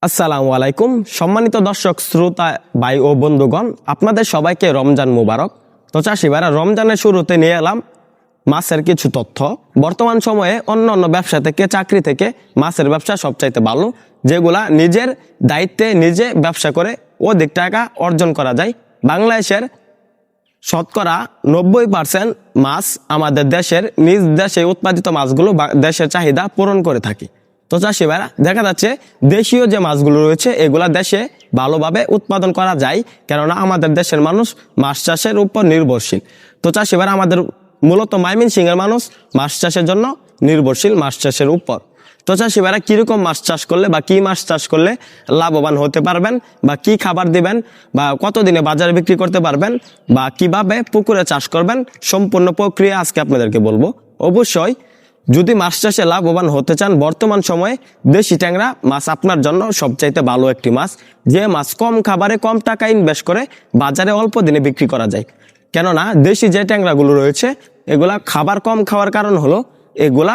আসসালামু আলাইকুম সম্মানিত দর্শক শ্রোতা ভাই ও বন্ধুগণ, আপনাদের সবাইকে রমজান মুবারক। তো চাষি ভাইরা, রমজানের শুরুতে নিয়ে এলাম মাছের কিছু তথ্য। বর্তমান সময়ে অন্য ব্যবসা থেকে, চাকরি থেকে মাছের ব্যবসা সবচাইতে ভালো, যেগুলা নিজের দায়িত্বে নিজে ব্যবসা করে অধিক টাকা অর্জন করা যায়। বাংলাদেশের শতকরা 90% মাছ আমাদের দেশের নিজ দেশে উৎপাদিত মাছগুলো দেশের চাহিদা পূরণ করে থাকে। তো চাষি ভাইরা, দেখা যাচ্ছে দেশীয় যে মাছগুলো রয়েছে এগুলা দেশে ভালোভাবে উৎপাদন করা যায়, কেননা আমাদের দেশের মানুষ মাছ চাষের উপর নির্ভরশীল। তো চাষি ভাইরা, আমাদের মূলত ময়মনসিংহের মানুষ মাছ চাষের জন্য নির্ভরশীল, মাছ চাষের উপর। তো চাষি ভাইরা, কিরকম মাছ চাষ করলে বা কি মাছ চাষ করলে লাভবান হতে পারবেন, বা কি খাবার দিবেন, বা কতদিনে বাজারে বিক্রি করতে পারবেন, বা কিভাবে পুকুরে চাষ করবেন, সম্পূর্ণ প্রক্রিয়া আজকে আপনাদেরকে বলবো। অবশ্যই যদি মাছ চাষে লাভবান হতে চান, বর্তমান সময়ে দেশি ট্যাংরা মাছ আপনার জন্য সবচাইতে ভালো একটি মাছ, যে মাছ কম খাবারে কম টাকা ইনভেস্ট করে বাজারে অল্প দিনে বিক্রি করা যায়। কেননা দেশি যে ট্যাংরাগুলো রয়েছে এগুলা খাবার কম খাওয়ার কারণ হলো এগুলা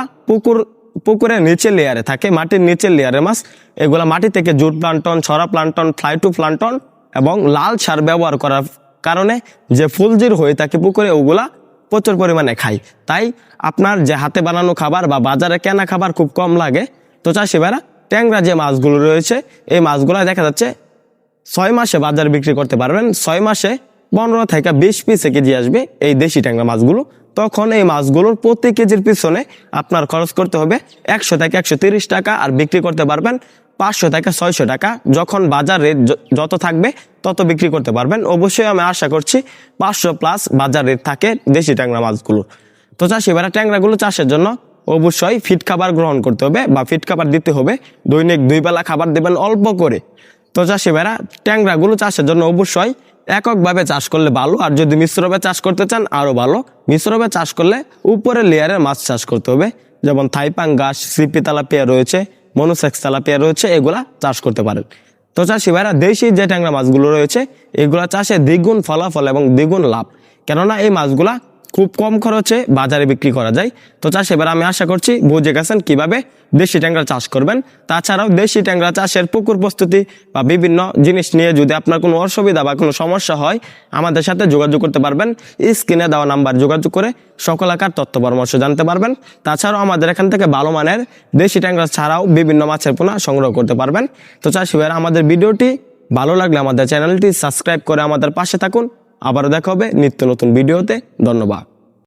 পুকুরের নিচের লেয়ারে থাকে, মাটির নিচের লেয়ারের মাছ। এগুলা মাটি থেকে জুট প্লান্টন, ছড়া প্লান্টন, ফ্লাইটু প্লান্টন এবং লাল সার ব্যবহার করার কারণে যে ফুলজির হয়ে থাকে পুকুরে, ওগুলা প্রচুর পরিমাণে খায়। তাই আপনার যে হাতে বানানো খাবার বা বাজারে কেনা খাবার খুব কম লাগে। তো চাষি ভাইরা, ট্যাংরা যে মাছগুলো রয়েছে এই মাছগুলো দেখা যাচ্ছে 6 মাসে বাজারে বিক্রি করতে পারবেন। 6 মাসে 15 থেকে 20 পিসে কেজি আসবে এই দেশি ট্যাংরা মাছগুলো। তখন এই মাছগুলোর প্রতি কেজির পিছনে আপনার খরচ করতে হবে 100 থেকে 130 টাকা, আর বিক্রি করতে পারবেন 500 থেকে 600 টাকা। যখন বাজার রেট যত থাকবে তত বিক্রি করতে পারবেন। অবশ্যই আমি আশা করছি 500+ বাজার রেট থাকে দেশি ট্যাংরা মাছগুলো। তো চাষি ভাইরা, ট্যাংরাগুলো চাষের জন্য অবশ্যই ফিট খাবার গ্রহণ করতে হবে বা ফিট খাবার দিতে হবে। দৈনিক 2 বেলা খাবার দেবেন অল্প করে। তো চাষি ভাইরা, ট্যাংরাগুলো চাষের জন্য অবশ্যই এককভাবে চাষ করলে ভালো, আর যদি মিশ্রভাবে চাষ করতে চান আরো ভালো। মিশ্রভাবে চাষ করলে উপরের লেয়ারের মাছ চাষ করতে হবে, যেমন থাই পাঙ্গাস, সিপি তেলাপিয়া রয়েছে, মনোসেক্স তেলাপিয়া রয়েছে, এগুলা চাষ করতে পারেন। তো চাষি ভাইরা, দেশি যে ট্যাংরা মাছগুলো রয়েছে এগুলা চাষে দ্বিগুণ ফলাফল এবং দ্বিগুণ লাভ, কেননা এই মাছগুলা খুব কম খরচে বাজারে বিক্রি করা যায়। তো চাষি ভাইরা, আমি আশা করছি বুঝে গেছেন কিভাবে দেশি ট্যাংরা চাষ করবেন। তাছাড়াও দেশি ট্যাংরা চাষের পুকুর প্রস্তুতি বা বিভিন্ন জিনিস নিয়ে যদি আপনার কোনো অসুবিধা বা কোনো সমস্যা হয়, আমাদের সাথে যোগাযোগ করতে পারবেন। স্ক্রিনে দেওয়া নাম্বার যোগাযোগ করে সকল আকার তথ্য পরামর্শ জানতে পারবেন। তাছাড়াও আমাদের এখান থেকে ভালো মানের দেশি ট্যাংরা ছাড়াও বিভিন্ন মাছের পোনা সংগ্রহ করতে পারবেন। তো চাষি ভাইরা, আমাদের ভিডিওটি ভালো লাগলে আমাদের চ্যানেলটি সাবস্ক্রাইব করে আমাদের পাশে থাকুন। আবারও দেখা হবে নিত্য নতুন ভিডিওতে। ধন্যবাদ।